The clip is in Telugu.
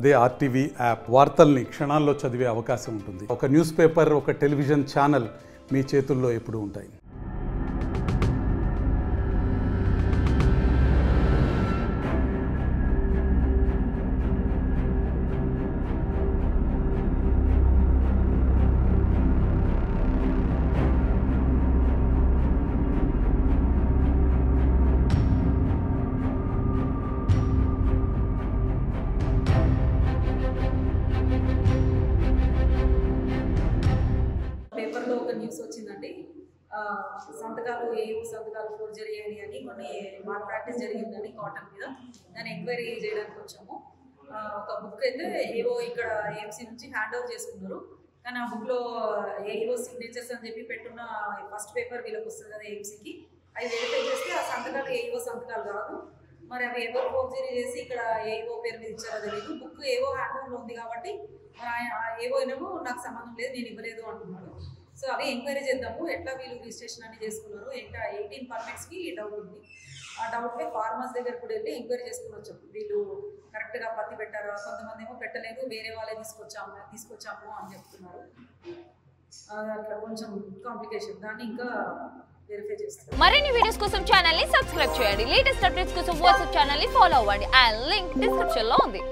అదే ఆర్టీవీ యాప్ వార్తల్ని క్షణాల్లో చదివే అవకాశం ఉంటుంది. ఒక న్యూస్ పేపర్, ఒక టెలివిజన్ ఛానల్ మీ చేతుల్లో ఎప్పుడూ ఉంటాయి. పేపర్లో ఒక న్యూస్ వచ్చిందండి. సంతకాలు ఏవో సంతకాలు ఫోర్జరీ అని కొన్ని మాల్ ప్రాక్టీస్ జరిగిందని కాటన్ మీద దాన్ని ఎంక్వైరీ చేయడానికి వచ్చాము. ఒక బుక్ అయితే ఏవో ఇక్కడ ఏఎంసీ నుంచి హ్యాండ్ ఓవర్ చేసుకున్నారు. కానీ ఆ బుక్లో ఏవో సిగ్నేచర్స్ అని చెప్పి పెట్టున్న ఫస్ట్ పేపర్ వీళ్ళకి వస్తుంది కదా ఏఎంసీకి, అవి వెరిఫై చేస్తే ఆ సంతకాలు ఏవో సంతకాలు కాదు. మరి అవి ఎవరు ఫోర్జరీ చేసి ఇక్కడ ఏవో పేరు మీద ఇచ్చారో తెలియదు. బుక్ ఏవో హ్యాండ్ ఓవర్లో ఉంది కాబట్టి మరి ఆయన ఏవో ఏమో నాకు సంబంధం లేదు, నేను ఇవ్వలేదు అంటున్నాడు. సో అవి ఎంక్వైరీ చేద్దాము, ఎట్లా వీళ్ళు రిజిస్ట్రేషన్ అన్ని చేసుకున్నారు, ఇంకా 18 పర్మిట్స్కి డౌట్ ఉంది. ఆ డౌట్పై ఫార్మర్స్ దగ్గర కూడా వెళ్ళి ఎంక్వైరీ చేసుకుని వచ్చాము. వీళ్ళు కరెక్ట్గా పత్తి పెట్టారా, కొంతమంది ఏమో పెట్టలేదు, వేరే వాళ్ళే తీసుకొచ్చాము అని చెప్తున్నారు. అట్లా కొంచెం కాంప్లికేషన్, దాన్ని ఇంకా వెరిఫై చేస్తాం. మరిన్ని వీడియోస్ కోసం ఛానల్ ని సబ్స్క్రైబ్ చేయండి. లేటెస్ట్ అప్డేట్స్ కోసం వాట్సాప్ ఛానల్ ని ఫాలో అవ్వండి. ఆ లింక్ డిస్క్రిప్షన్ లో ఉంది.